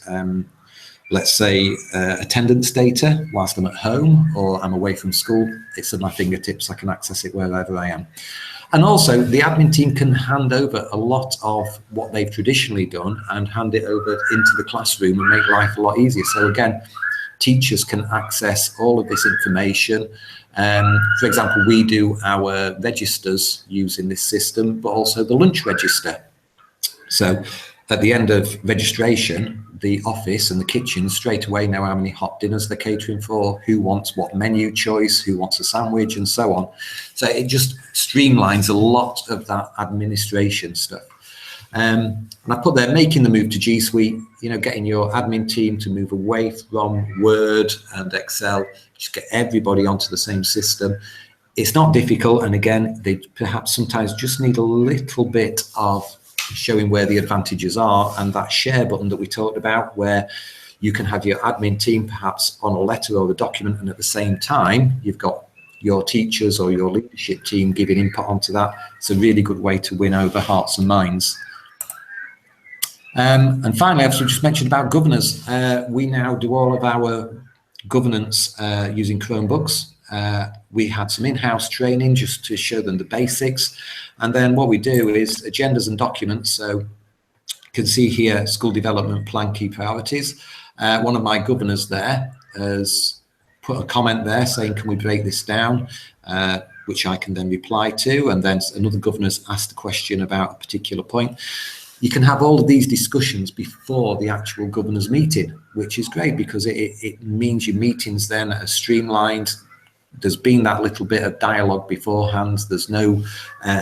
B: let's say, attendance data whilst I'm at home or I'm away from school, it's at my fingertips. I can access it wherever I am. And also, the admin team can hand over a lot of what they've traditionally done and hand it over into the classroom and make life a lot easier. So again, teachers can access all of this information. For example, we do our registers using this system, but also the lunch register. So at the end of registration, the office and the kitchen straight away know how many hot dinners they're catering for, who wants what menu choice, who wants a sandwich, and so on. So it just streamlines a lot of that administration stuff. And I put there, making the move to G Suite, you know, getting your admin team to move away from Word and Excel, just get everybody onto the same system. It's not difficult, and again, they perhaps sometimes just need a little bit of showing where the advantages are, and that share button that we talked about, where you can have your admin team perhaps on a letter or a document, and at the same time you've got your teachers or your leadership team giving input onto that. It's a really good way to win over hearts and minds. And finally, as we just mentioned about governors, we now do all of our governance using Chromebooks. We had some in-house training just to show them the basics. And then what we do is agendas and documents. So you can see here, school development plan, key priorities. One of my governors there has put a comment there saying, can we break this down? Which I can then reply to. And then another governor's asked a question about a particular point. You can have all of these discussions before the actual governor's meeting, which is great because it means your meetings then are streamlined. There's been that little bit of dialogue beforehand. There's no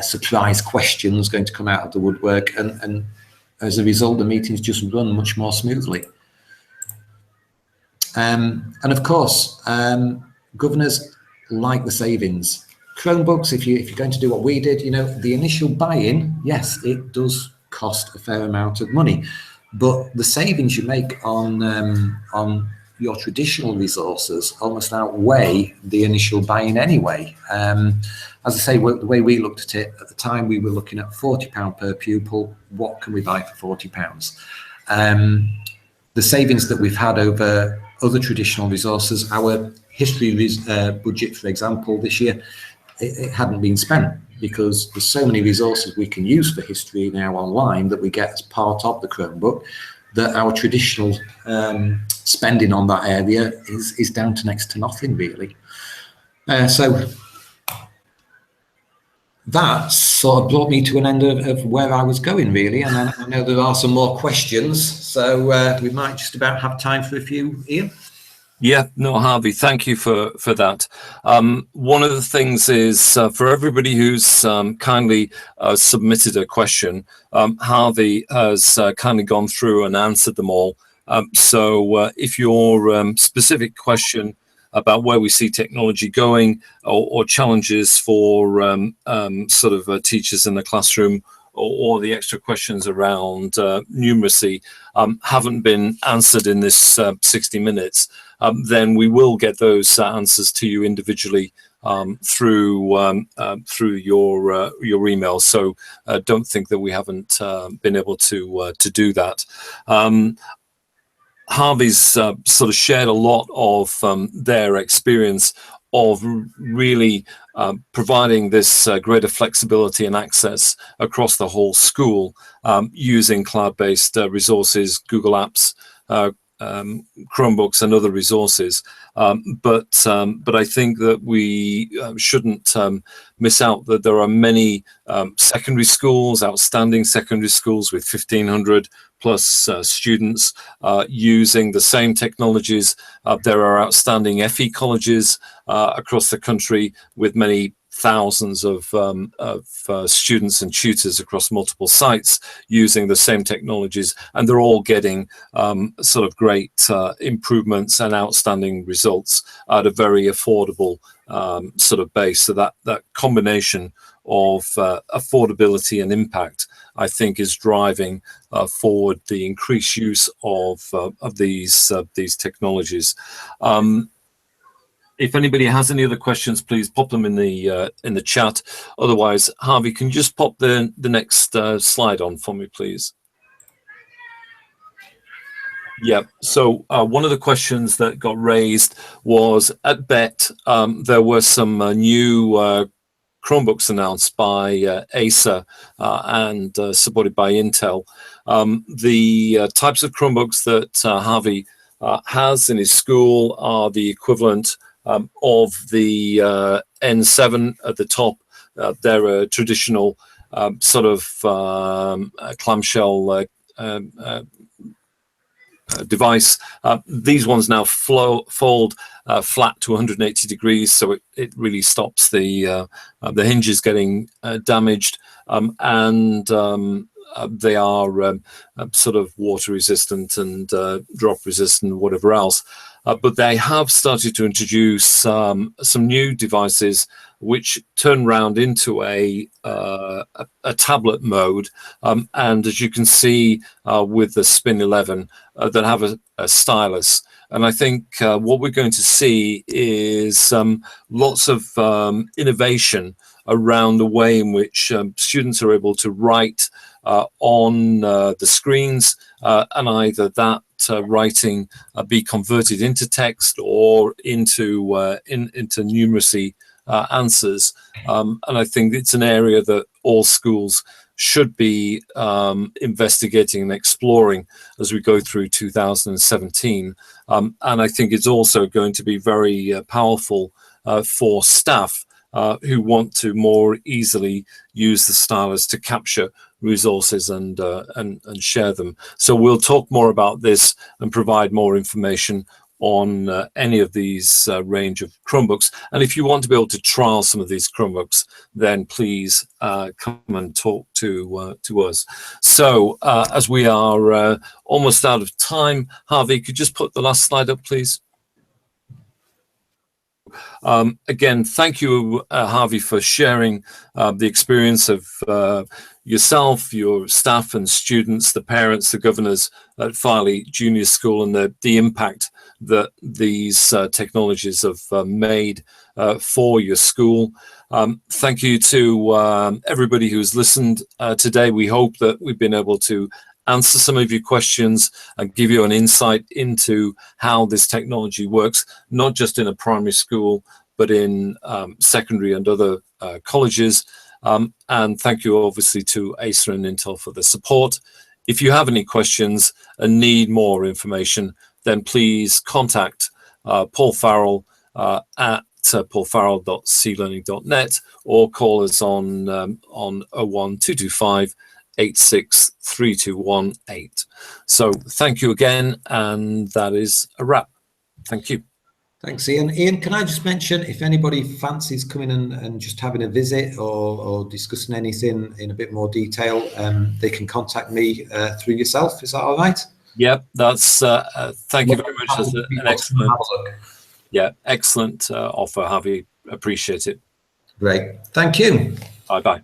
B: surprise questions going to come out of the woodwork. And as a result, the meetings just run much more smoothly. And of course, governors like the savings. Chromebooks, if you're going to do what we did, you know, the initial buy-in, yes, it does cost a fair amount of money, but the savings you make on your traditional resources almost outweigh the initial buy-in anyway. As I say, the way we looked at it at the time, we were looking at £40 per pupil. What can we buy for £40? The savings that we've had over other traditional resources, our history budget, for example, this year, it hadn't been spent because there's so many resources we can use for history now online that we get as part of the Chromebook, that our traditional spending on that area is down to next to nothing, really. So that sort of brought me to an end of where I was going, really. And I know there are some more questions, so we might just about have time for a few, Ian.
A: Yeah, no, Harvey, thank you for that. One of the things is for everybody who's kindly submitted a question, Harvey has kindly gone through and answered them all. So if your specific question about where we see technology going or challenges for teachers in the classroom, or the extra questions around numeracy haven't been answered in this 60 minutes, then we will get those answers to you individually through your email. So don't think that we haven't been able to do that. Harvey's sort of shared a lot of their experience of really providing this greater flexibility and access across the whole school using cloud-based resources, Google Apps, Chromebooks and other resources. But I think that we shouldn't miss out that there are many secondary schools, outstanding secondary schools with 1,500 plus students using the same technologies. There are outstanding FE colleges across the country with many thousands of students and tutors across multiple sites using the same technologies, and they're all getting sort of great improvements and outstanding results at a very affordable sort of base. So that combination of affordability and impact, I think, is driving forward the increased use of these technologies. If anybody has any other questions, please pop them in the chat. Otherwise, Harvey, can you just pop the next slide on for me, please? Yeah, so one of the questions that got raised was at BET, there were some new Chromebooks announced by Acer and supported by Intel. The types of Chromebooks that Harvey has in his school are the equivalent of the N7 at the top. They're a traditional sort of clamshell device. These ones now fold flat to 180 degrees, so it really stops the hinges getting damaged, and they are sort of water resistant and drop resistant, whatever else. But they have started to introduce some new devices which turn round into a tablet mode, and as you can see with the Spin 11, that have a stylus. And I think what we're going to see is lots of innovation around the way in which students are able to write on the screens, and either that writing be converted into text or into numeracy answers. And I think it's an area that all schools should be investigating and exploring as we go through 2017. And I think it's also going to be very powerful for staff who want to more easily use the stylus to capture resources and share them. So we'll talk more about this and provide more information on any of these range of Chromebooks. And if you want to be able to trial some of these Chromebooks, then please come and talk to us. So as we are almost out of time, Harvey, could you just put the last slide up, please? Again, thank you, Harvey, for sharing the experience of yourself, your staff and students, the parents, the governors at Filey Junior School, and the impact that these technologies have made for your school. Thank you to everybody who's listened today. We hope that we've been able to answer some of your questions and give you an insight into how this technology works, not just in a primary school, but in secondary and other colleges. And thank you obviously to Acer and Intel for the support. If you have any questions and need more information, then please contact Paul Farrell at paulfarrell.clearning.net or call us on 01225 863218. So thank you again, and that is a wrap. Thank you.
B: Thanks, Ian. Ian, can I just mention, if anybody fancies coming and just having a visit or discussing anything in a bit more detail, they can contact me through yourself. Is that all right?
A: Yep, that's thank you very much. That's an excellent, excellent offer, Harvey. Appreciate it.
B: Great. Thank you.
A: Bye-bye.